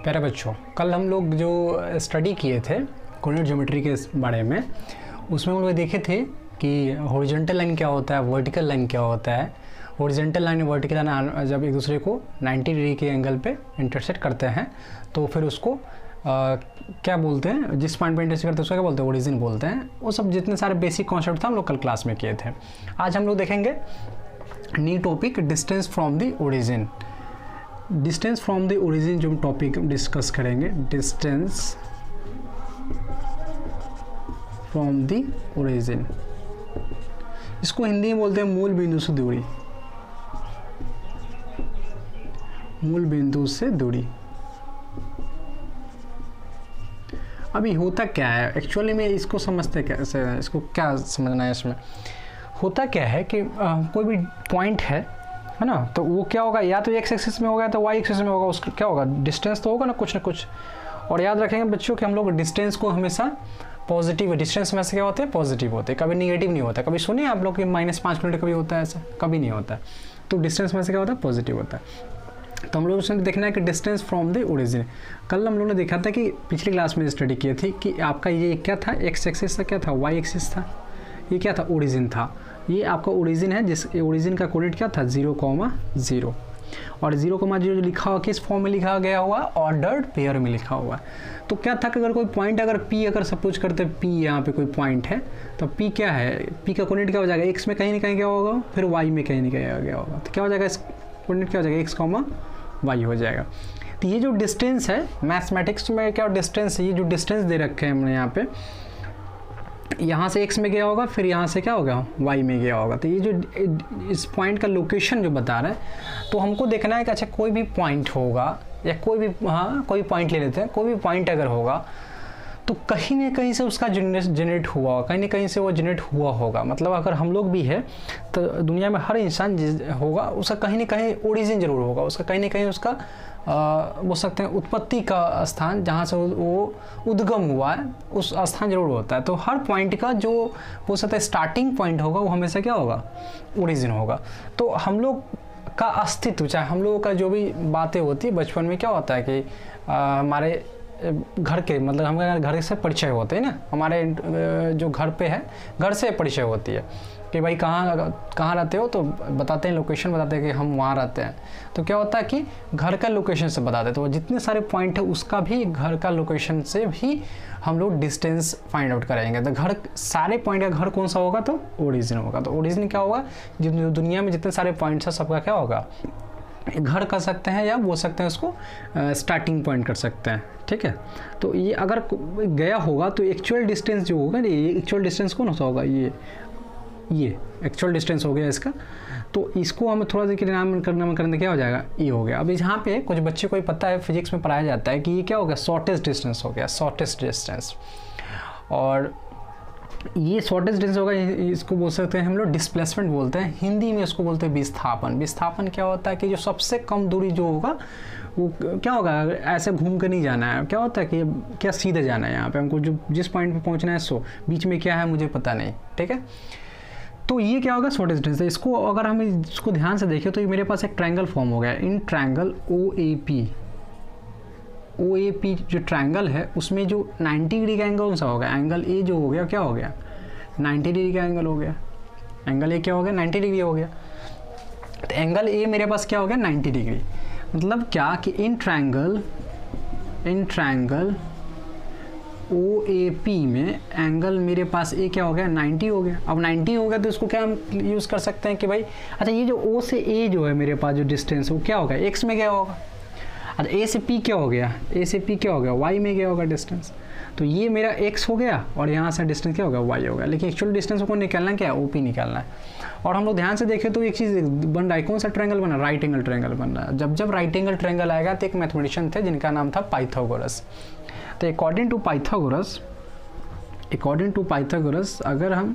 प्यारे बच्चों, कल हम लोग जो स्टडी किए थे कोऑर्डिनेट ज्योमेट्री के बारे में, उसमें हम लोग देखे थे कि हॉरिजॉन्टल लाइन क्या होता है, वर्टिकल लाइन क्या होता है। हॉरिजॉन्टल लाइन और वर्टिकल लाइन जब एक दूसरे को 90 डिग्री के एंगल पे इंटरसेक्ट करते हैं तो फिर उसको क्या बोलते हैं, जिस पॉइंट पे इंटरसेक्ट करते हैं उसको क्या बोलते हैं, ओरिजिन बोलते हैं। वो सब जितने सारे बेसिक कॉन्सेप्ट था हम लोग कल क्लास में किए थे। आज हम लोग देखेंगे new topic, distance from the origin. Distance from the origin जो हम टॉपिक डिस्कस करेंगे, डिस्टेंस फ्रॉम द ओरिजिन, इसको हिंदी में बोलते हैं मूल बिंदु से दूरी। मूल बिंदु से दूरी। अभी होता क्या है एक्चुअली में, इसको समझते कैसे हैं, इसको क्या समझना है। इसमें होता क्या है कि कोई भी पॉइंट है ना, तो वो क्या होगा, या तो एक्स एक्सिस में होगा तो वाई एक्सिस में होगा। उसका क्या होगा, डिस्टेंस तो होगा ना कुछ। और याद रखेंगे बच्चों कि हम लोग डिस्टेंस को हमेशा पॉजिटिव, डिस्टेंस में से क्या होते हैं, पॉजिटिव होते हैं, कभी नेगेटिव नहीं होता। कभी सुनिए आप लोग कि -5 मिनट कभी होता है, ऐसा कभी नहीं होता। तो डिस्टेंस में से क्या होता है, पॉजिटिव होता है। तो हम लोग उसमें देखना है कि डिस्टेंस फ्रॉम द ओरिजिन। कल हम लोग ने देखा था कि पिछली क्लास में स्टडी किए थे कि आपका ये क्या था, एक्स एक्सिस था, क्या था, वाई एक्सिस था, ये क्या था, ओरिजिन था। ये आपका ओरिजिन है, जिस ओरिजिन का कोऑर्डिनेट क्या था, 0,0। और 0,0 लिखा हुआ किस फॉर्म में लिखा गया हुआ, ऑर्डर्ड पेयर में लिखा हुआ। तो क्या था कि अगर कोई पॉइंट, अगर P अगर सपोज करते P यहाँ पे कोई पॉइंट है, तो P क्या है, P का कोऑर्डिनेट क्या हो जाएगा, x में कहीं ना कहीं क्या होगा, फिर y में कहीं ना कहीं गया होगा। तो क्या हो जाएगा, इस कोऑर्डिनेट क्या हो जाएगा, x, y हो जाएगा। तो ये जो डिस्टेंस है, मैथमेटिक्स में क्या डिस्टेंस है, ये जो डिस्टेंस दे रखे हैं हमने यहाँ पे, यहाँ से x में गया होगा, फिर यहाँ से क्या होगा, y में गया होगा। तो ये जो इस पॉइंट का लोकेशन जो बता रहा है, तो हमको देखना है कि अच्छा कोई भी पॉइंट होगा या कोई भी, हाँ कोई पॉइंट ले लेते हैं, कोई भी पॉइंट अगर होगा तो कहीं ना कहीं से उसका जनरेट हुआ होगा, कहीं ना कहीं से वो जनरेट हुआ होगा। मतलब अगर हम लोग भी है तो दुनिया में हर इंसान होगा, उसका कहीं ना कहीं ओरिजिन जरूर होगा, उसका कहीं ना कहीं उसका बोल सकते हैं उत्पत्ति का स्थान, जहाँ से वो उद्गम हुआ है, उस स्थान जरूर होता है। तो हर पॉइंट का जो बोल सकते हैं स्टार्टिंग पॉइंट होगा, वो हमेशा क्या होगा, ओरिजिन होगा। तो हम लोग का अस्तित्व, चाहे हम लोगों का जो भी बातें होती है बचपन में, क्या होता है कि हमारे घर के, मतलब हमारे घर से परिचय होते हैं ना, हमारे जो घर पे है, घर से परिचय होती है कि भाई कहाँ रहते हो, तो बताते हैं, लोकेशन बताते हैं कि हम वहाँ रहते हैं। तो क्या होता है कि घर का लोकेशन से बताते हैं, तो जितने सारे पॉइंट है उसका भी घर का लोकेशन से भी हम लोग डिस्टेंस फाइंड आउट करेंगे। तो घर सारे पॉइंट का घर कौन सा होगा, तो ओरिजिन होगा। तो ओरिजिन क्या होगा, जो दुनिया में जितने सारे पॉइंट्स है सबका क्या होगा, घर कर सकते हैं, या बोल सकते हैं उसको स्टार्टिंग पॉइंट कर सकते हैं। ठीक है, तो ये अगर गया होगा तो एक्चुअल डिस्टेंस जो होगा, ये एक्चुअल डिस्टेंस कौन सा होगा, ये एक्चुअल डिस्टेंस हो गया इसका। तो इसको हमें थोड़ा सा नाम करने क्या हो जाएगा, ये हो गया। अब यहाँ पे कुछ बच्चे को पता है, फिजिक्स में पढ़ाया जाता है कि ये क्या हो गया, शॉर्टेस्ट डिस्टेंस हो गया, शॉर्टेस्ट डिस्टेंस। और ये शॉर्टेस्ट डिस्टेंस होगा, इसको बोल सकते हैं हम लोग डिस्प्लेसमेंट बोलते हैं, हिंदी में उसको बोलते हैं विस्थापन। विस्थापन क्या होता है कि जो सबसे कम दूरी जो होगा वो क्या होगा, ऐसे घूम कर नहीं जाना है। क्या होता है कि क्या सीधे जाना है, यहाँ पे हमको जो जिस पॉइंट पे पहुँचना है, सो बीच में क्या है मुझे पता नहीं। ठीक है, तो ये क्या होगा, शॉर्टेस्ट डिस्टेंस। इसको अगर हम इसको ध्यान से देखें तो ये मेरे पास एक ट्रायंगल फॉर्म हो गया, इन ट्रायंगल OAP जो ट्रायंगल है उसमें जो 90 डिग्री का एंगल कौन सा होगा, एंगल ए जो हो गया, क्या हो गया, 90 डिग्री का एंगल हो गया। एंगल ए क्या हो गया, 90 डिग्री हो गया। तो एंगल ए मेरे पास क्या हो गया, 90 डिग्री। मतलब क्या कि इन ट्रायंगल OAP में एंगल मेरे पास ए क्या हो गया, 90 हो गया। अब 90 हो गया तो इसको क्या हम यूज़ कर सकते हैं कि भाई अच्छा ये जो O से A जो है मेरे पास जो डिस्टेंस, वो क्या होगा, x में गया होगा। अच्छा A से P क्या हो गया, A से P क्या हो गया, y में गया होगा डिस्टेंस। तो ये मेरा x हो गया और यहाँ से डिस्टेंस क्या होगा, y हो गया। लेकिन एक्चुअल डिस्टेंस को निकालना क्या है, OP निकालना है। और हम लोग ध्यान से देखें तो एक चीज़ बन रहा है, कौन सा ट्रायंगल बन रहा है, राइट एंगल ट्रायंगल बन रहा है। जब राइट एंगल ट्रायंगल आएगा तो एक मैथमेटिशियन थे जिनका नाम था पाइथागोरस। तो अकॉर्डिंग टू पाइथागोरस अगर हम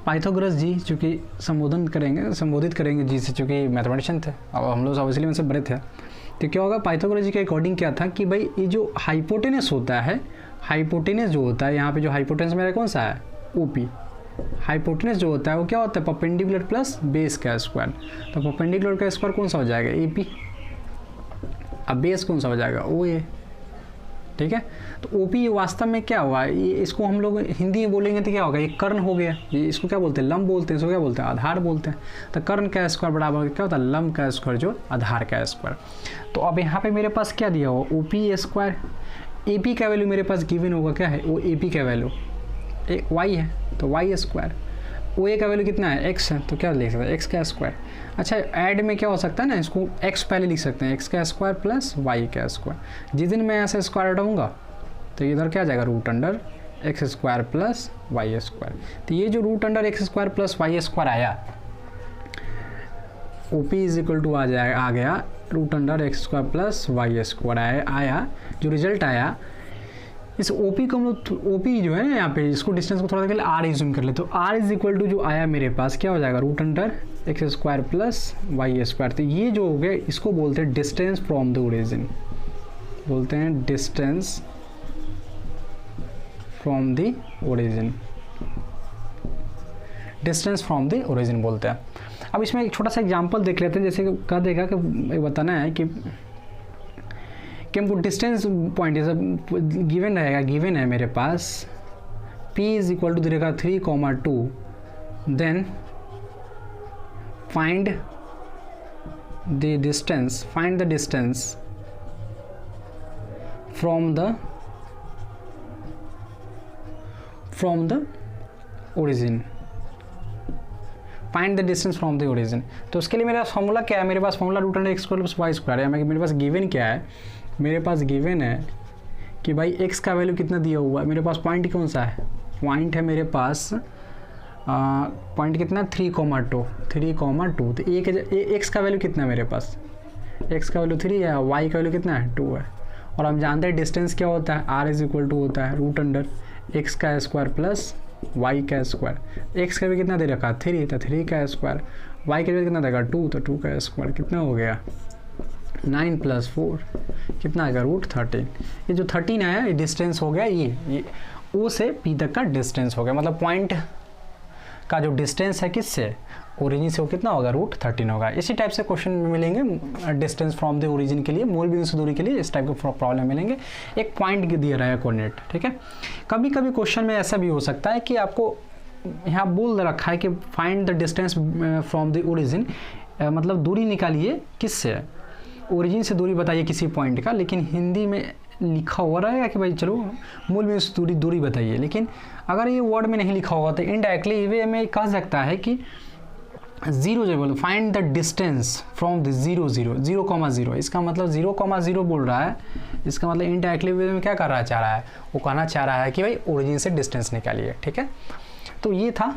पाइथागोरस जी चूँकि संबोधित करेंगे जी से, चूँकि मैथमेटिशियन थे और हम लोग ऑब्वियसली उनसे बड़े थे। तो क्या होगा, पाइथागोरस जी के अकॉर्डिंग क्या था कि भाई ये जो हाइपोटेनस होता है, हाइपोटेनस जो होता है, यहाँ पे जो हाइपोटेनस मेरा कौन सा है, OP, हाइपोटेनस जो होता है वो क्या होता है, परपेंडिकुलर प्लस बेस का स्क्वायर। तो परपेंडिकुलर का स्क्वायर कौन सा हो जाएगा, ए पी। अब बेस कौन सा हो जाएगा, ओ ए। ठीक है, तो ओ पी वास्तव में क्या हुआ, ये इसको हम लोग हिंदी में बोलेंगे तो क्या होगा, ये कर्ण हो गया। ये इसको क्या बोलते हैं, लंब बोलते हैं, इसको क्या बोलते हैं, आधार बोलते हैं। तो कर्ण का स्क्वायर बराबर क्या होता है, लंब का स्क्वायर जो आधार का स्क्वायर। तो अब यहाँ पे मेरे पास क्या दिया हुआ, O P square. A P का वैल्यू मेरे पास गिवन होगा, क्या है वो ए पी का वैल्यू वाई है, तो वाई स्क्वायर। ओ ए का वैल्यू कितना है, एक्स है, तो क्या लिख सकते हैं, एक्स का स्क्वायर। अच्छा, ऐड में क्या हो सकता है ना, इसको एक्स पहले लिख सकते हैं, एक्स का स्क्वायर प्लस वाई का स्क्वायर। जिस दिन मैं ऐसे स्क्वायर हटाऊंगा तो इधर क्या आ जाएगा, root under x square plus y square. तो ये जो root under x square plus y square आया, O P is equal to आ गया root under x square plus y square आया। जो रिजल्ट आया इस ओपी को हम लोग, ओपी जो है ना यहाँ पे, इसको डिस्टेंस को थोड़ा सा आर यूज कर ले, तो आर इज इक्वल टू जो आया मेरे पास क्या हो जाएगा, root under x square plus y square. तो ये जो हो गया इसको बोलते हैं डिस्टेंस फ्रॉम द ओरिजिन, बोलते हैं distance from the origin, distance from the origin बोलते हैं। अब इसमें एक छोटा सा एग्जांपल देख लेते हैं, जैसे कह देगा कि बताना है कि हमको डिस्टेंस पॉइंट गिवन रहेगा, गिवन है मेरे पास p इज इक्वल टू देगा 3,2, then find the distance from the origin, find the distance from the origin. तो उसके लिए मेरा फॉर्मूला क्या है, मेरे पास formula root under x square plus y square है। मेरे पास गिवन क्या है, मेरे पास गिवन है कि भाई x का वैल्यू कितना दिया हुआ है, मेरे पास पॉइंट कौन सा है, पॉइंट है मेरे पास पॉइंट कितना 3,2। तो x का वैल्यू कितना है मेरे पास, x का वैल्यू 3 है, y का वैल्यू कितना है 2 है। और हम जानते हैं डिस्टेंस क्या होता है, r इज इक्वल टू होता है रूट अंडर एक्स का स्क्वायर प्लस वाई का स्क्वायर। एक्स का भी कितना दे रखा 3, तो 3 का स्क्वायर, वाई का भी कितना देगा 2, तो 2 का स्क्वायर। कितना हो गया 9 + 4 कितना आएगा, रूट 13। ये जो 13 आया ये डिस्टेंस हो गया, ये ओ से पी तक का डिस्टेंस हो गया। मतलब पॉइंट का जो डिस्टेंस है किससे, ओरिजिन से, वो कितना होगा, रूट 13 होगा। इसी टाइप से क्वेश्चन मिलेंगे डिस्टेंस फ्रॉम द ओरिजिन के लिए, मूल बिंदु से दूरी के लिए इस टाइप के प्रॉब्लम मिलेंगे। एक पॉइंट दिया रहा है कोऑर्डिनेट, ठीक है। कभी कभी क्वेश्चन में ऐसा भी हो सकता है कि आपको यहाँ बोल रखा है कि find the distance from the origin, मतलब दूरी निकालिए किससे, ओरिजिन से दूरी बताइए किसी पॉइंट का, लेकिन हिंदी में लिखा हुआ रहेगा कि भाई चलो मूल बिंदु से दूरी बताइए। लेकिन अगर ये वर्ड में नहीं लिखा होगा तो इनडायरेक्टली वे में कह सकता है कि 0 find the distance from the 0,0 इसका मतलब 0,0 बोल रहा है। इसका मतलब इनडायरेक्टली वे में क्या करना चाह रहा है, वो कहना चाह रहा है कि भाई ओरिजिन से डिस्टेंस निकालिए, ठीक है। तो ये था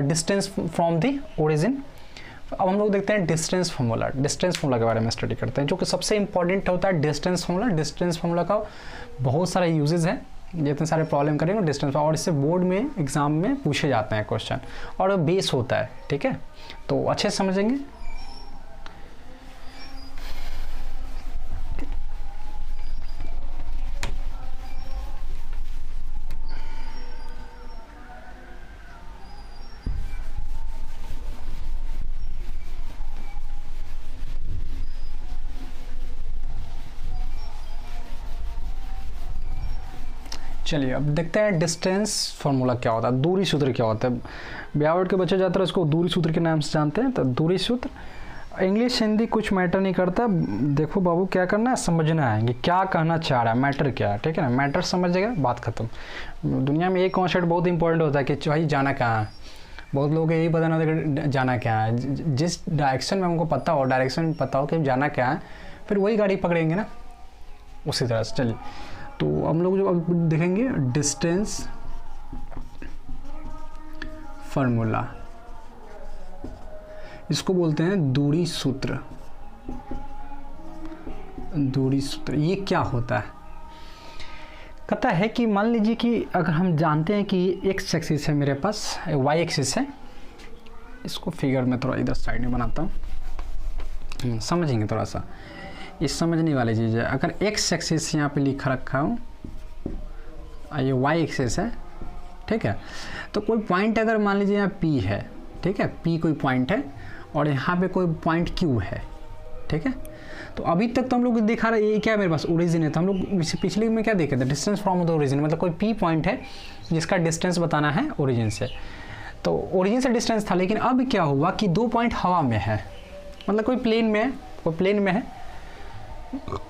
डिस्टेंस फ्रॉम द ओरिजिन। अब हम लोग देखते हैं डिस्टेंस फार्मूला के बारे में स्टडी करते हैं, जो कि सबसे इंपॉर्टेंट होता है डिस्टेंस फार्मूला का बहुत सारा यूजेस है, जितने सारे प्रॉब्लम करेंगे डिस्टेंस, और इससे बोर्ड में एग्जाम में पूछे जाते हैं क्वेश्चन, और बेस होता है, ठीक है। तो अच्छे से समझेंगे। चलिए अब देखते हैं डिस्टेंस फार्मूला क्या होता है, दूरी सूत्र क्या होता है। ब्यावर्ड के बच्चे ज़्यादातर इसको दूरी सूत्र के नाम से जानते हैं। तो दूरी सूत्र, इंग्लिश हिंदी कुछ मैटर नहीं करता। देखो बाबू क्या करना है, समझना है कि क्या कहना चाह रहा है, मैटर क्या है, ठीक है ना। मैटर समझेगा बात खत्म। दुनिया में एक कॉन्सेप्ट बहुत इंपॉर्टेंट होता है कि भाई जाना कहाँ है। बहुत लोग यही पता नहीं होता कि जाना क्या है। जिस डायरेक्शन में हमको पता हो, डायरेक्शन पता हो कि जाना क्या है, फिर वही गाड़ी पकड़ेंगे ना, उसी तरह से। चलिए तो हम लोग जो अब देखेंगे डिस्टेंस फार्मूला, इसको बोलते हैं दूरी सूत्र। ये क्या होता है, कहता है कि मान लीजिए कि अगर हम जानते हैं कि एक्स एक्सिस है मेरे पास, वाई एक्सिस है, इसको फिगर में थोड़ा इधर साइड में बनाता हूँ, समझेंगे थोड़ा सा, ये समझने वाली चीज़ है। अगर एक्स एक्सिस यहाँ पे लिखा रखा हूँ, ये वाई एक्सिस है, ठीक है। तो कोई पॉइंट अगर मान लीजिए यहाँ P है, ठीक है, P कोई पॉइंट है और यहाँ पे कोई पॉइंट Q है, ठीक है। तो अभी तक तो हम लोग दिखा रहे ये क्या है, मेरे पास ओरिजिन है, तो हम लोग पिछले में क्या देखे थे, डिस्टेंस फ्रॉम द ओरिजिन, मतलब कोई P पॉइंट है जिसका डिस्टेंस बताना है ओरिजिन से, तो ओरिजिन से डिस्टेंस था। लेकिन अब क्या हुआ कि 2 पॉइंट हवा में है, मतलब कोई प्लेन में है, कोई प्लेन में है,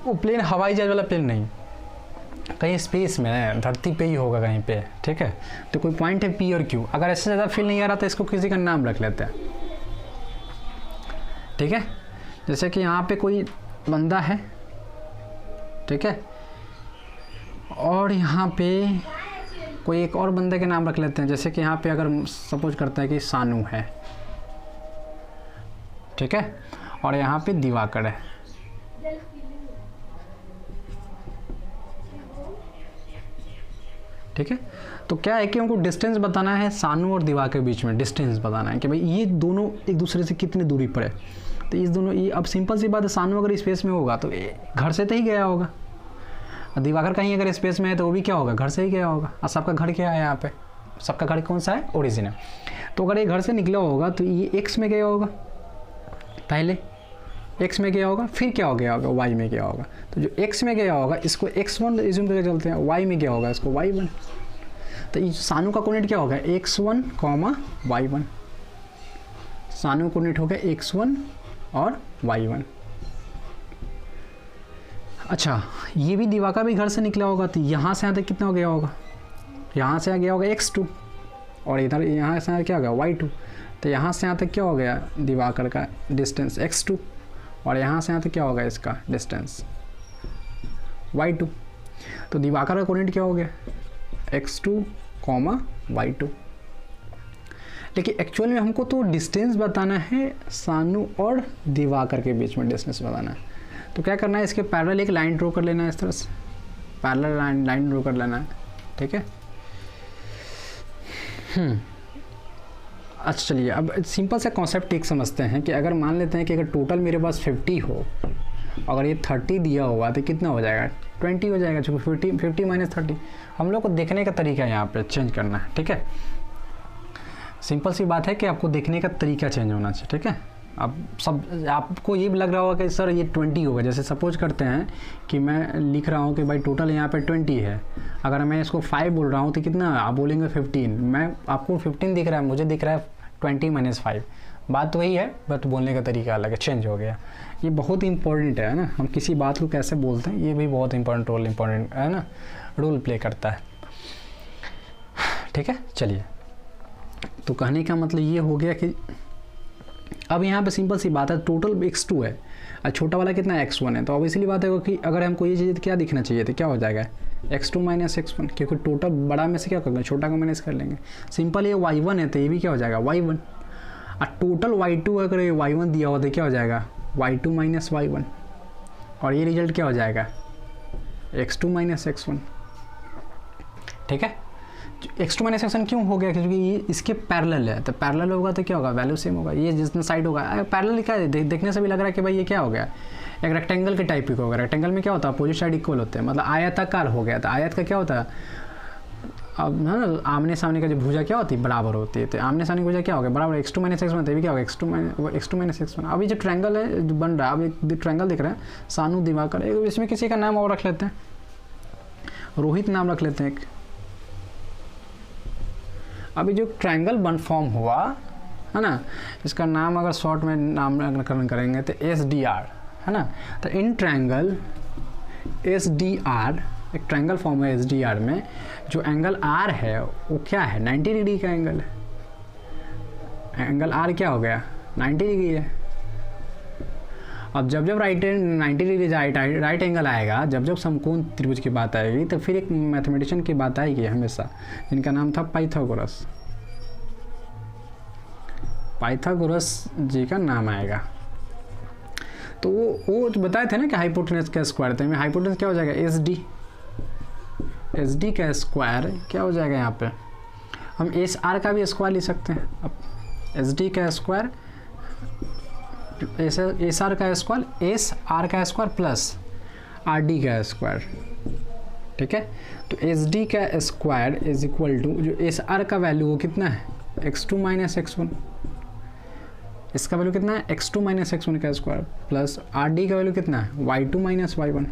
वो प्लेन हवाई जहाज वाला प्लेन नहीं, कहीं स्पेस में है, धरती पे ही होगा कहीं पे, ठीक है। तो कोई पॉइंट है P और Q, अगर ऐसे ज़्यादा फील नहीं आ रहा तो इसको किसी का नाम रख लेते हैं, ठीक है। जैसे कि यहाँ पे कोई बंदा है, ठीक है, और यहाँ पे कोई एक और बंदे के नाम रख लेते हैं, जैसे कि यहाँ पे अगर सपोज करते हैं कि सानू है, ठीक है, और यहाँ पे दिवाकर है, ठीक है। तो क्या है कि हमको डिस्टेंस बताना है सानू और दिवाकर के बीच में, डिस्टेंस बताना है कि भाई ये दोनों एक दूसरे से कितनी दूरी पर है। तो इस दोनों, ये अब सिंपल सी बात है, सानू अगर स्पेस में होगा तो घर से तो ही गया होगा, दिवाकर कहीं अगर स्पेस में है तो वो भी क्या होगा, घर से ही गया होगा। और सबका घर क्या है यहाँ पे, सबका घर कौन सा है, ओरिजिन है। तो अगर ये घर से निकला होगा तो ये एक्स में गया होगा, पहले एक्स में गया होगा, फिर क्या हो गया होगा, वाई में गया होगा। तो जो एक्स में गया होगा इसको x1 रिज्यूम करके चलते हैं, वाई में गया होगा इसको y1। तो ये सानू का कोऑर्डिनेट क्या होगा, x1, y1। सानू कोऑर्डिनेट हो गया x1 और y1। अच्छा, ये भी दिवाकर भी घर से निकला होगा, तो यहाँ से यहाँ तक कितना हो गया होगा, यहाँ से आ गया होगा x2, और इधर यहाँ से क्या हो गया y2। तो यहाँ से यहाँ तक क्या हो गया दिवाकर का डिस्टेंस x2, और यहाँ से यहाँ तक क्या होगा इसका डिस्टेंस y2। तो दिवाकर का कोऑर्डिनेट क्या हो गया, x2, y2। लेकिन एक्चुअल में हमको तो डिस्टेंस बताना है सानू और दिवाकर के बीच में, डिस्टेंस बताना है। तो क्या करना है, इसके पैरेलल एक लाइन ड्रॉ कर लेना है, इस तरह से पैरेलल लाइन ड्रॉ कर लेना है, ठीक है। अच्छा चलिए, अब सिंपल सा कॉन्सेप्ट एक समझते हैं कि अगर मान लेते हैं कि अगर टोटल मेरे पास 50 हो, अगर ये 30 दिया हुआ तो कितना हो जाएगा, 20 हो जाएगा, चूँकि 50 माइनस 30। हम लोग को देखने का तरीका यहाँ पे चेंज करना है, ठीक है। सिंपल सी बात है कि आपको देखने का तरीका चेंज होना चाहिए, ठीक है। अब सब आपको ये भी लग रहा होगा कि सर ये 20 होगा, जैसे सपोज करते हैं कि मैं लिख रहा हूँ कि भाई टोटल यहाँ पे 20 है, अगर मैं इसको 5 बोल रहा हूँ तो कितना, आप बोलेंगे 15, मैं आपको 15 दिख रहा है, मुझे दिख रहा है 20 माइनस 5। बात तो वही है, बट बोलने का तरीका अलग है, चेंज हो गया। ये बहुत इंपॉर्टेंट है ना, हम किसी बात को कैसे बोलते हैं, ये भी बहुत इंपॉर्टेंट है ना, रोल प्ले करता है, ठीक है। चलिए, तो कहने का मतलब ये हो गया कि अब यहाँ पे सिंपल सी बात है, टोटल x2 है और छोटा वाला कितना x1 है। तो ऑब्वियसली बात है कि अगर हमको ये चीज़ क्या दिखना चाहिए तो क्या हो जाएगा, x2 माइनस x1, क्योंकि टोटल बड़ा में से क्या कर लेंगे, छोटा को माइनस कर लेंगे। सिंपल ये y1 है तो ये भी क्या हो जाएगा y1, और टोटल y2 अगर ये y1 दिया हो तो क्या हो जाएगा y2 माइनस y1, और ये रिजल्ट क्या हो जाएगा x2 माइनस x1, ठीक है। x2 माइनस x1 क्यों हो गया, क्योंकि ये इसके पैरेलल है, तो पैरेलल होगा तो क्या होगा, वैल्यू सेम होगा। ये जितना साइड होगा पैरेलल, क्या है देखने से भी लग रहा है कि भाई ये क्या हो गया, एक रेक्टेंगल के टाइप का होगा। रेक्टेंगल में क्या होता है, अपोजिट साइड इक्वल होते हैं, मतलब आयताकार हो गया। तो आयत का क्या होता है, अब है ना, आमने सामने का जो भुजा क्या होती है, बराबर होती है। तो आमने सामने की भुजा क्या होगा, बराबर x2 माइनस x1, तभी क्या होगा x2 माइनस x1। अभी जो ट्रायंगल है जो बन रहा है, अब एक ट्रायंगल दिख रहा है सानू दिवाकर, इसमें किसी का नाम और रख लेते हैं, रोहित नाम रख लेते हैं एक। अभी जो ट्रायंगल बन फॉर्म हुआ है ना, इसका नाम अगर शॉर्ट में नामकरण करेंगे तो SDR है ना। तो इन ट्रायंगल SDR, एक ट्रायंगल फॉर्म है SDR में, जो एंगल R है वो क्या है, 90 डिग्री का एंगल है। एंगल R क्या हो गया, 90 डिग्री है। अब जब जब 90 डिग्री राइट एंगल आएगा, जब जब समकोण त्रिभुज की बात आएगी, तो फिर एक मैथमेटिशियन की बात आएगी हमेशा, जिनका नाम था पाइथागोरस जी का नाम आएगा। तो वो जो बताए थे ना कि हाइपोटेनस का स्क्वायर, तो में हाइपोटेनस क्या हो जाएगा, SD का स्क्वायर क्या हो जाएगा, यहाँ पे हम SR का भी स्क्वायर ले सकते हैं। अब SD का स्क्वायर, SR का स्क्वायर, SR का स्क्वायर प्लस RD का स्क्वायर, ठीक है। तो एच डी का स्क्वायर इज इक्वल टू जो एस आर का वैल्यू वो कितना है, x2 माइनस x1, इसका वैल्यू कितना है x2 माइनस x1 का स्क्वायर प्लस आर डी का वैल्यू कितना है y2 माइनस y1।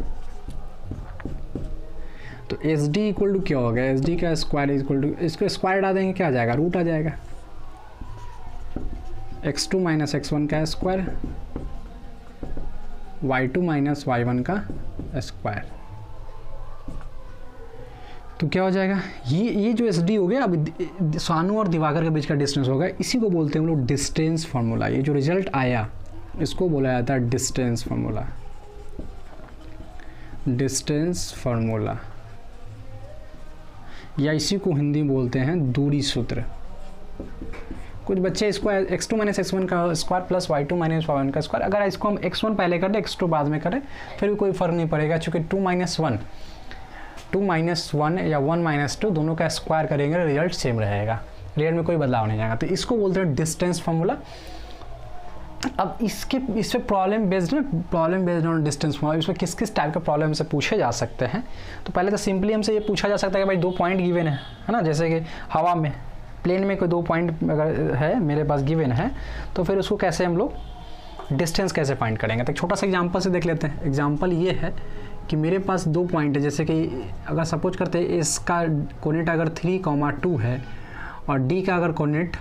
तो एच डी इक्वल टू क्या हो गया, एच डी का स्क्वायर इक्वल टू, इसको स्क्वायर हटा देंगे क्या आ जाएगा, रूट आ जाएगा, x2 माइनस x1 का स्क्वायर y2 माइनस y1 का स्क्वायर। तो क्या हो जाएगा, ये जो एस डी हो गया, अब सानू और दिवाकर के बीच का डिस्टेंस होगा, इसी को बोलते हैं हम लोग डिस्टेंस फार्मूला। ये जो रिजल्ट आया इसको बोला जाता है डिस्टेंस फार्मूला, डिस्टेंस फार्मूला, या इसी को हिंदी में बोलते हैं दूरी सूत्र। कुछ बच्चे इसको x2 माइनस x1 का square plus y2 minus y1 का स्क्वायर, अगर इसको हम x1 पहले कर दें x2 बाद में करें फिर भी कोई फ़र्क नहीं पड़ेगा, क्योंकि 2 माइनस 1 या 1 माइनस 2 दोनों का स्क्वायर करेंगे रिजल्ट सेम रहेगा, रिजल्ट में कोई बदलाव नहीं आएगा। तो इसको बोलते हैं डिस्टेंस फार्मूला। अब इस पे problem based on distance formula, इसमें किस किस टाइप का प्रॉब्लम से पूछे जा सकते हैं। तो पहले तो सिंपली हमसे ये पूछा जा सकता है कि भाई 2 पॉइंट गिवन है ना, जैसे कि हवा में, प्लेन में कोई 2 पॉइंट अगर है मेरे पास गिवन है, तो फिर उसको कैसे हम लोग डिस्टेंस कैसे फाइंड करेंगे। तो एक छोटा सा एग्जांपल से देख लेते हैं। एग्जांपल ये है कि मेरे पास 2 पॉइंट है, जैसे कि अगर सपोज करते हैं इसका कोऑर्डिनेट अगर 3,2 है और डी का अगर कोऑर्डिनेट,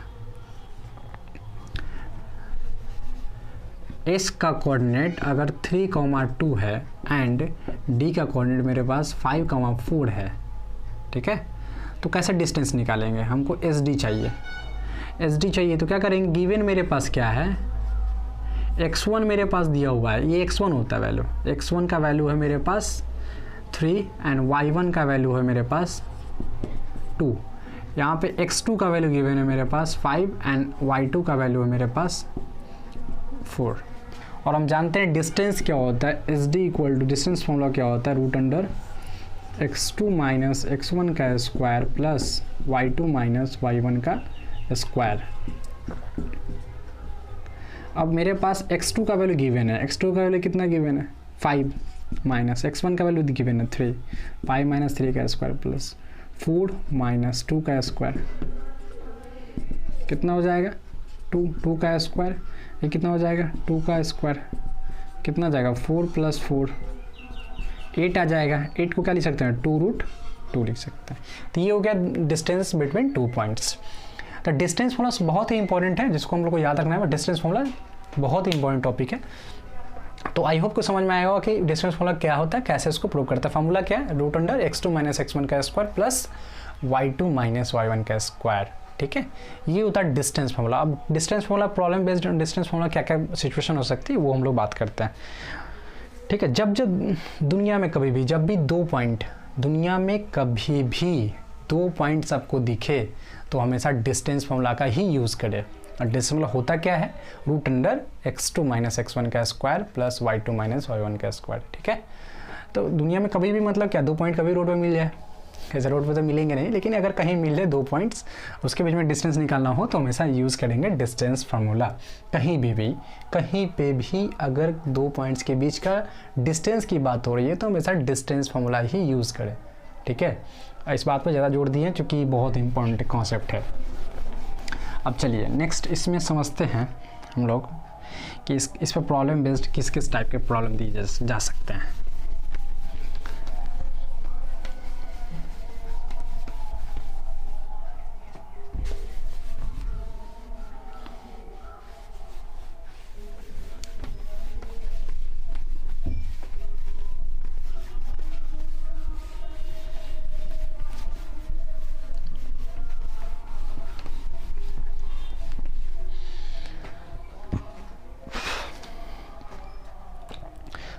एस का कोऑर्डिनेट अगर 3,2 है एंड डी का कोऑर्डिनेट मेरे पास 5,4 है, ठीक है। तो कैसे डिस्टेंस निकालेंगे, हमको एस डी चाहिए। तो क्या करेंगे, गिवन मेरे पास क्या है, x1 मेरे पास दिया हुआ है, ये x1 होता है वैल्यू, x1 का वैल्यू है मेरे पास 3 एंड y1 का वैल्यू है मेरे पास 2। यहाँ पे x2 का वैल्यू गिवन है मेरे पास 5 एंड y2 का वैल्यू है मेरे पास 4। और हम जानते हैं डिस्टेंस क्या होता है, S D equal to distance formula क्या होता है, root under x2 minus x1 का square plus y2 minus y1 का स्क्वायर। अब मेरे पास x2 का वैल्यू गिवन है, x2 का वैल्यू कितना गिवन है 5 माइनस x1 का वैल्यू गिवन है 3, 5 माइनस 3 का स्क्वायर प्लस 4 माइनस 2 का स्क्वायर कितना हो जाएगा 2 का स्क्वायर, ये कितना हो जाएगा 2 का स्क्वायर कितना जाएगा 4 प्लस 4 8 आ जाएगा। 8 को क्या लिख सकते हैं 2√2 लिख सकते हैं। तो ये हो गया डिस्टेंस बिटवीन 2 पॉइंट्स। तो डिस्टेंस फॉर्मूला बहुत ही इंपॉर्टेंट है, जिसको हम लोग को याद रखना है। डिस्टेंस फॉर्मूला बहुत ही इंपॉर्टेंट टॉपिक है। तो आई होप को समझ में आएगा कि डिस्टेंस फॉर्मूला क्या होता है, कैसे इसको प्रूव करता है। फॉर्मूला क्या है, root under x2 minus x1 का square plus y2 minus y1 का स्क्वायर। ठीक है, ये होता है डिस्टेंस फॉर्मूला। अब distance formula problem based distance formula क्या क्या सिचुएशन हो सकती है वो हम लोग बात करते हैं। ठीक है, जब दुनिया में कभी भी जब भी 2 पॉइंट दुनिया में कभी भी 2 पॉइंट्स आपको दिखे तो हमेशा डिस्टेंस फॉर्मूला का ही यूज़ करें। और डिस्टेंस फॉर्मूला होता क्या है, root under x2 minus x1 का square plus y2 minus y1 का स्क्वायर। ठीक है, तो दुनिया में कभी भी मतलब क्या 2 पॉइंट कभी रोड पे मिल जाए, ऐसे रोड पे तो मिलेंगे नहीं, लेकिन अगर कहीं मिल जाए 2 पॉइंट्स उसके बीच में डिस्टेंस निकालना हो तो हमेशा यूज़ करेंगे डिस्टेंस फार्मूला। कहीं पे भी अगर 2 पॉइंट्स के बीच का डिस्टेंस की बात हो रही है तो हमेशा डिस्टेंस फार्मूला ही यूज़ करें। ठीक है, इस बात पर ज़्यादा जोर दिए क्योंकि बहुत इंपॉर्टेंट कॉन्सेप्ट है। अब चलिए नेक्स्ट इसमें समझते हैं हम लोग कि इस पर प्रॉब्लम बेस्ड किस किस टाइप के प्रॉब्लम दिए जा सकते हैं।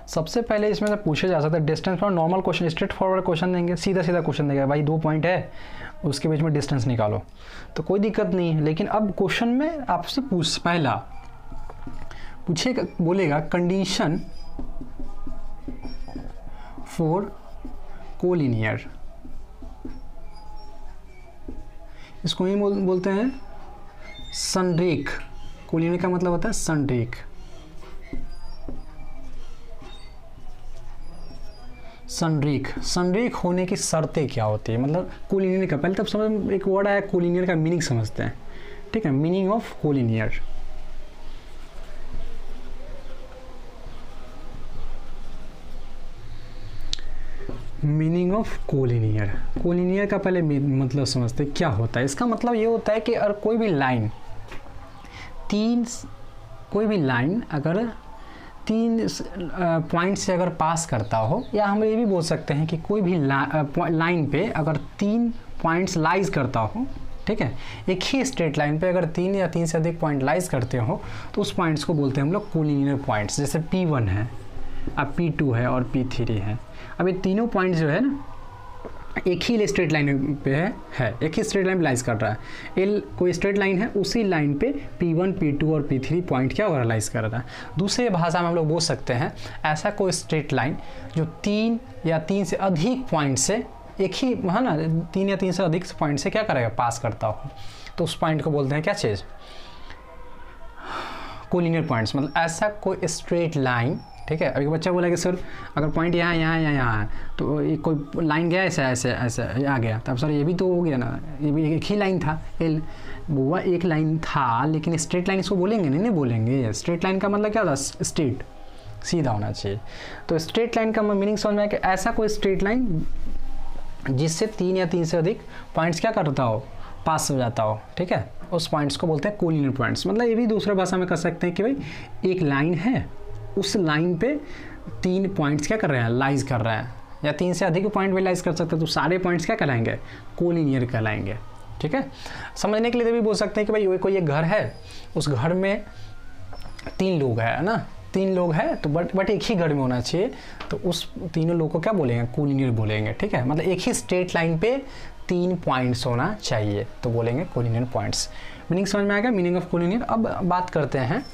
सबसे पहले इसमें से पूछे जा सकता है डिस्टेंस पर normal question, straight forward question देंगे, सीधा क्वेश्चन देंगे, भाई 2 पॉइंट है उसके बीच में डिस्टेंस निकालो, तो कोई दिक्कत नहीं है। लेकिन अब क्वेश्चन में आपसे पहला पूछेगा, बोलेगा कंडीशन फॉर कोलिनियर, इसको ही बोलते हैं संरेख। कोलिनियर का मतलब होता है संरेख, संरेख होने की शर्तें क्या होती है, मतलब कोलिनियर का, पहले तब समझ एक वर्ड आया कोलिनियर का मीनिंग समझते हैं, ठीक है। Meaning of collinear, meaning of collinear, collinear का पहले मतलब समझते हैं क्या होता है। इसका मतलब ये होता है कि अगर कोई भी लाइन अगर तीन पॉइंट से अगर पास करता हो, या हम ये भी बोल सकते हैं कि कोई भी लाइन पे अगर 3 पॉइंट्स लाइज करता हो, ठीक है, एक ही स्ट्रेट लाइन पे अगर 3 या 3 से अधिक पॉइंट लाइज करते हो तो उस पॉइंट्स को बोलते हैं हम लोग कोलिनियर पॉइंट्स। जैसे P1 है, अब P2 है और P3 है। अब ये तीनों पॉइंट जो है ना एक ही स्ट्रेट लाइन पे है एक ही स्ट्रेट लाइन पे लाइज कर रहा है। एल कोई स्ट्रेट लाइन है, उसी लाइन पे P1, P2 और P3 पॉइंट क्या होगा, लाइज कर रहा है। दूसरे भाषा में हम लोग बोल सकते हैं ऐसा कोई स्ट्रेट लाइन जो 3 या 3 से अधिक पॉइंट से एक ही है ना 3 या 3 से अधिक पॉइंट से क्या करेगा, पास करता हो, तो उस पॉइंट को बोलते हैं क्या चीज़, कोलिनियर पॉइंट्स। मतलब ऐसा कोई स्ट्रेट लाइन, ठीक है। अभी बच्चा बोला कि सर अगर पॉइंट यहाँ है तो एक कोई लाइन गया ऐसे ऐसे ऐसे आ गया, तब सर ये भी तो हो गया ना, ये भी एक ही लाइन था, एल बुआ एक लाइन था, लेकिन स्ट्रेट लाइन इसको बोलेंगे नहीं बोलेंगे। स्ट्रेट लाइन का मतलब क्या होता है, स्ट्रेट सीधा होना चाहिए। तो स्ट्रेट लाइन का मीनिंग समझ में आया कि ऐसा कोई स्ट्रेट लाइन जिससे 3 या 3 से अधिक पॉइंट्स क्या करता हो, पास हो जाता हो, ठीक है, उस पॉइंट्स को बोलते हैं कोलिनियर पॉइंट्स। मतलब ये भी दूसरा भाषा में कर सकते हैं कि भाई एक लाइन है, उस लाइन पे 3 पॉइंट्स क्या कर रहे हैं, लाइज कर रहे हैं, या 3 से अधिक पॉइंट भी लाइज कर सकते हैं, तो सारे पॉइंट्स क्या कहलाएंगे, कोलिनियर कहलाएंगे, ठीक है। समझने के लिए भी बोल सकते हैं कि भाई कोई एक घर है, उस घर में 3 लोग है ना, 3 लोग हैं तो बट एक ही घर में होना चाहिए, तो उस तीनों लोग को क्या बोलेंगे, कोलिनियर बोलेंगे, ठीक है। मतलब एक ही स्ट्रेट लाइन पे 3 पॉइंट्स होना चाहिए तो बोलेंगे कोलिनियर पॉइंट्स। मीनिंग समझ में आएगा, मीनिंग ऑफ कोलिनियर। अब बात करते हैं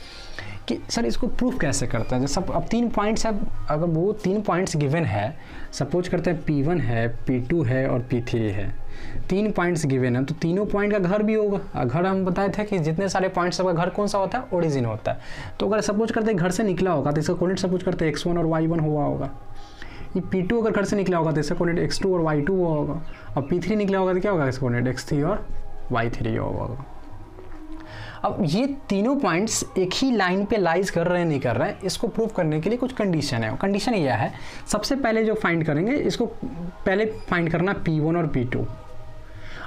कि सर इसको प्रूफ कैसे करते हैं। जैसे अब 3 पॉइंट्स है, अगर वो 3 पॉइंट्स गिवन है, सपोज करते हैं P1 है, P2 है और P3 है, 3 पॉइंट्स गिवन है, तो तीनों पॉइंट का घर भी होगा। घर हम बताए थे कि जितने सारे पॉइंट्स का घर कौन सा होता है, ओरिजिन होता है। तो अगर सपोज करते हैं घर से निकला होगा तो इसका कोऑर्डिनेट सपोज करते हैं x1 और y1 हुआ होगा। ये P2 अगर घर से निकला होगा तो इसका कोऑर्डिनेट x2 और y2 हुआ होगा, और P3 निकला होगा तो क्या होगा, इसका कोऑर्डिनेट x3 और y3 हुआ होगा। अब ये तीनों पॉइंट्स एक ही लाइन पे लाइज कर रहे हैं नहीं कर रहे हैं, इसको प्रूव करने के लिए कुछ कंडीशन है। कंडीशन यह है, सबसे पहले जो फाइंड करेंगे, इसको पहले फाइंड करना P1 और P2।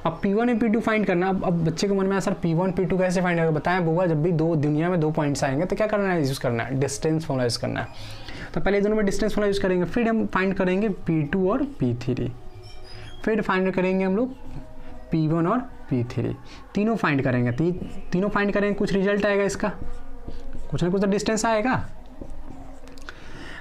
अब P1 और P2 फाइंड करना, अब बच्चे को मन में आया सर P1 P2 कैसे फाइंड करेंगे, बताएं बुआ, जब भी दुनिया में 2 पॉइंट्स आएंगे तो क्या करना है, यूज़ करना है, डिस्टेंस फॉर्मूला यूज़ करना है। तो पहले दोनों में डिस्टेंस फॉर्मूला यूज़ करेंगे, फिर हम फाइंड करेंगे P2 और P3, फिर फाइंड करेंगे हम लोग P1 और P3, तीनों फाइंड करेंगे। तीनों फाइंड करेंगे, कुछ रिजल्ट आएगा, इसका कुछ ना कुछ तो डिस्टेंस आएगा,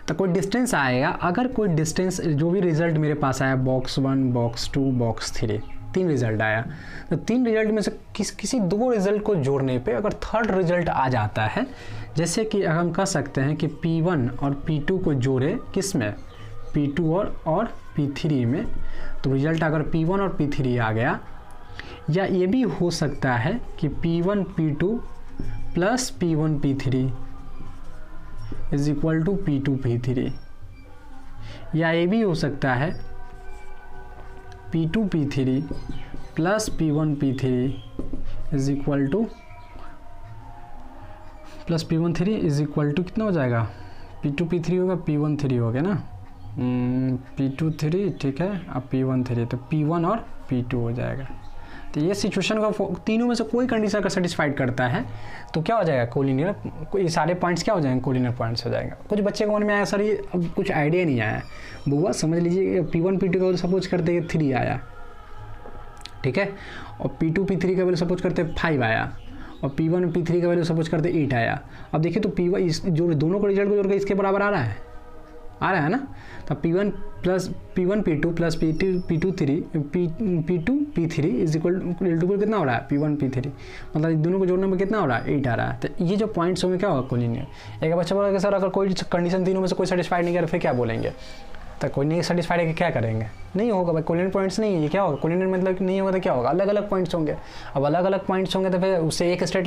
तो कोई डिस्टेंस आएगा। अगर कोई डिस्टेंस, जो भी रिजल्ट मेरे पास आया, बॉक्स 1, बॉक्स 2, बॉक्स 3, 3 रिजल्ट आया, तो 3 रिजल्ट में से किसी 2 रिजल्ट को जोड़ने पे अगर थर्ड रिजल्ट आ जाता है, जैसे कि हम कह सकते हैं कि P1 और P2 को जोड़े किस में, P2 और P3 में, तो रिजल्ट अगर P1 और P3 आ गया, या ये भी हो सकता है कि P1 P2 plus P1 P3 is equal to P2 P3, या ये भी हो सकता है P2 P3 plus P1 P3 is equal to plus P1 3 is equal to कितना हो जाएगा, P2 P3 होगा, P1 3 हो गया ना, P2 3, ठीक है, अब P1 3, तो P1 और P2 हो जाएगा। तो ये सिचुएशन को तीनों में से कोई कंडीशन का सेटिस्फाइड करता है तो क्या हो जाएगा, कोलिनियर, ये सारे पॉइंट्स क्या हो जाएंगे, कोलिनियर पॉइंट्स हो जाएगा। कुछ बच्चे को मन में आया सर ये अब कुछ आइडिया नहीं आया, बुआ समझ लीजिए P1 P2 का सपोज करते 3 आया, ठीक है, और P2 P3 का वैल्यू सपोज करते 5 आया, और P1 P3 का वैल्यू सपोज करते 8 आया। अब देखिए तो P1 जो दोनों को रिजल्ट को जोड़ के इसके बराबर आ रहा है ना, तो P1 P2 plus P2 P3 is equal to कितना हो रहा है, P1 P3, मतलब दोनों को जोड़ने में कितना हो रहा है, 8 आ रहा है। तो ये जो पॉइंट्स होंगे क्या होगा, कोलिनियर। एक बच्चा बोला कि सर अगर कोई कंडीशन तीनों में से कोई सेटिस्फाइड नहीं कर फिर क्या बोलेंगे, तो कोई नहीं सेटिस्फाइड है कि क्या करेंगे, नहीं होगा भाई, कोलिनियर पॉइंट्स नहीं है, ये क्या होगा, कोलिनियर मतलब नहीं होगा तो क्या होगा, अलग अलग पॉइंट्स होंगे। अब अलग अलग पॉइंट्स होंगे तो फिर उससे एक स्ट्रेट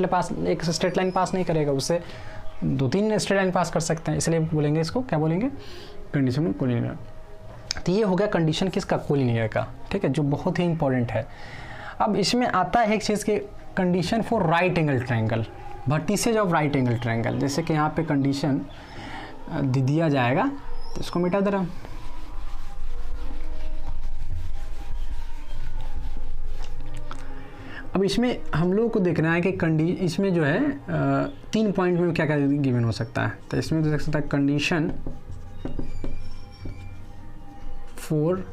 लाइन पास नहीं करेगा, उससे 2-3 स्ट्रेट लाइन पास कर सकते हैं, इसलिए बोलेंगे इसको क्या बोलेंगे, कंडीशन कोलिनियर। तो ये हो गया कंडीशन किसका, कोलिनियर का, ठीक है, जो बहुत ही इंपॉर्टेंट है। अब इसमें आता है एक चीज़ की condition for right angle triangle, vertices of right angle triangle. जैसे कि यहाँ पे कंडीशन दिया जाएगा, तो इसको मिटा दे रहा हूँ। अब इसमें हम लोगों को देखना है कि इसमें जो है 3 पॉइंट में क्या क्या गिवन हो सकता है। तो इसमें तो देख सकता है condition for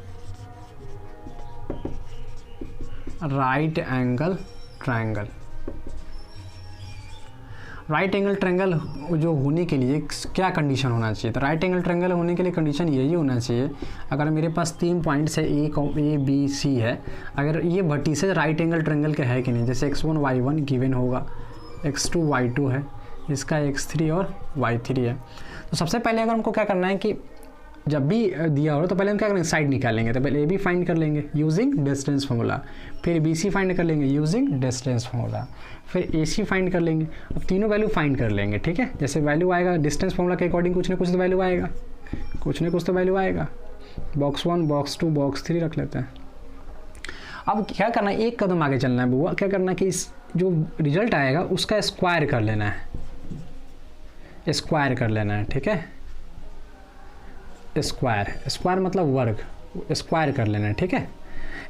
right angle triangle. Right angle triangle जो होने के लिए क्या कंडीशन होना चाहिए, तो राइट एंगल ट्रायंगल होने के लिए कंडीशन यही होना चाहिए, अगर मेरे पास 3 पॉइंट्स है ए बी सी है, अगर ये वर्टिसेज राइट एंगल ट्रायंगल के है कि नहीं, जैसे x1 y1 गिवन होगा, x2 y2 है, इसका x3 और y3 है। तो सबसे पहले अगर हमको क्या करना है कि जब भी दिया हो तो पहले हम क्या करेंगे, साइड निकालेंगे। तो पहले ए बी फाइंड कर लेंगे यूजिंग डिस्टेंस फार्मूला, फिर बी सी फाइंड कर लेंगे यूजिंग डिस्टेंस फार्मूला, फिर ए सी फाइंड कर लेंगे। अब तीनों वैल्यू फाइंड कर लेंगे, ठीक है। जैसे वैल्यू आएगा डिस्टेंस फार्मूला के अकॉर्डिंग कुछ ना कुछ तो वैल्यू आएगा, कुछ ना कुछ तो वैल्यू आएगा। बॉक्स 1 बॉक्स 2 बॉक्स 3 रख लेते हैं। अब क्या करना है, एक कदम आगे चलना है बुआ, क्या करना है कि इस जो रिजल्ट आएगा उसका स्क्वायर कर लेना है, स्क्वायर कर लेना है, ठीक है। स्क्वायर मतलब वर्ग, स्क्वायर कर लेना है, ठीक है।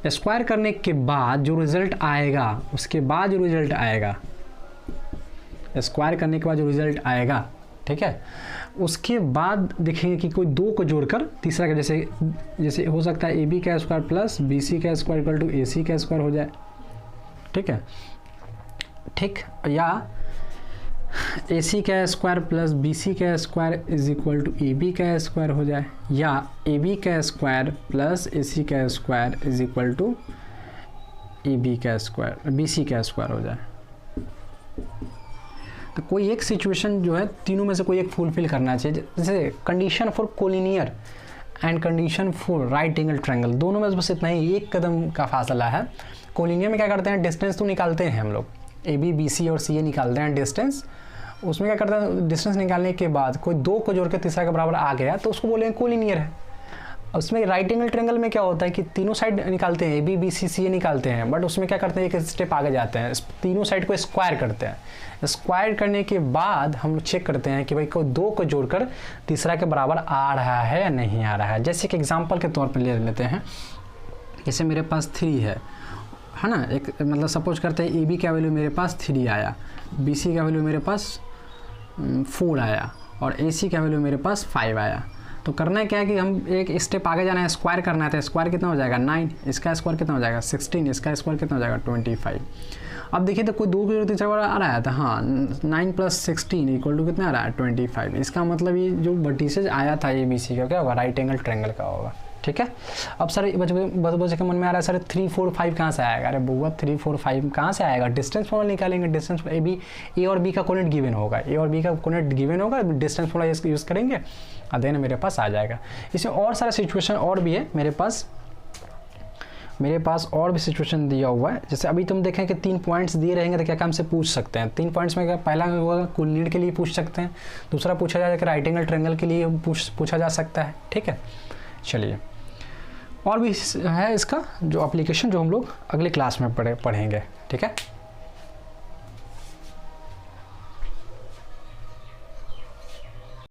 स्क्वायर करने के बाद जो रिजल्ट आएगा, उसके बाद जो रिजल्ट आएगा, स्क्वायर करने के बाद जो रिजल्ट आएगा, ठीक है, उसके बाद देखेंगे कि कोई 2 को जोड़कर तीसरा का, जैसे हो सकता है ए बी का स्क्वायर प्लस बी सी का square equal to A C का स्क्वायर हो जाए, ठीक है, ठीक, या ए सी का स्क्वायर प्लस बी सी का square is equal to A B का स्क्वायर हो जाए, या ए बी का स्क्वायर प्लस ए सी का square is equal to A B का स्क्वायर बी सी का स्क्वायर हो जाए। तो कोई एक सिचुएशन जो है तीनों में से कोई एक फुलफिल करना चाहिए। जैसे condition for collinear and condition for right angle triangle, दोनों में बस इतना ही, एक कदम का फासला है। कोलिनियर में क्या करते हैं, डिस्टेंस तो निकालते हैं हम लोग, ए बी बी सी और सी ए निकालते हैं डिस्टेंस। उसमें क्या करते हैं, डिस्टेंस निकालने के बाद कोई 2 को जोड़ के तीसरा के बराबर आ गया तो उसको बोलेंगे कोलिनियर है। उसमें राइट एंगल ट्रायंगल में क्या होता है कि तीनों साइड निकालते हैं, ए बी बी सी सी ए निकालते हैं, बट उसमें क्या करते हैं, एक स्टेप आगे जाते हैं, तीनों साइड को स्क्वायर करते हैं। स्क्वायर करने के बाद हम लोग चेक करते हैं कि भाई कोई 2 को जोड़कर तीसरा के बराबर आ रहा है या नहीं आ रहा है। जैसे कि एग्जाम्पल के तौर पर ले लेते हैं, जैसे मेरे पास 3 है ना, एक मतलब सपोज करते हैं ए बी का वैल्यू मेरे पास 3 आया, बी सी का वैल्यू मेरे पास 4 आया और ए सी का वैल्यू मेरे पास 5 आया। तो करना है क्या है कि हम एक स्टेप आगे जाना है, स्क्वायर करना है। तो स्क्वायर कितना हो जाएगा 9, इसका स्क्वायर कितना हो जाएगा 16, इसका स्क्वायर कितना हो जाएगा 25। अब देखिए तो कोई 2 की जरूरत तीसरा आ रहा है, तो हाँ 9 + 16 इक्वल टू कितना आ रहा है 25। इसका मतलब ये जो वर्टिसेज आया था ए बी सी का क्या होगा, राइट एंगल ट्रायंगल का होगा, ठीक है। अब सर बच्चे के मन में आ रहा है सर 3 4 5 कहाँ से आएगा, अरे बुआ 3 4 5 कहाँ से आएगा, डिस्टेंस फार्मूला निकालेंगे। डिस्टेंस ए और बी का कोऑर्डिनेट गिवन होगा, ए और बी का कोऑर्डिनेट गिवन होगा, डिस्टेंस फार्मूला यूज़ करेंगे और देन मेरे पास आ जाएगा। इसमें और सारा सिचुएशन और भी है मेरे पास और भी सिचुएशन दिया हुआ है। जैसे अभी तुम देखें कि 3 पॉइंट्स दिए रहेंगे तो क्या काम से पूछ सकते हैं। 3 पॉइंट्स में क्या, पहला होगा कोलिनियर के लिए पूछ सकते हैं, दूसरा पूछा जाएगा कि राइट एंगल ट्रायंगल के लिए पूछा जा सकता है, ठीक है। चलिए और भी है इसका जो एप्लीकेशन, जो हम लोग अगले क्लास में पढ़ेंगे, ठीक है।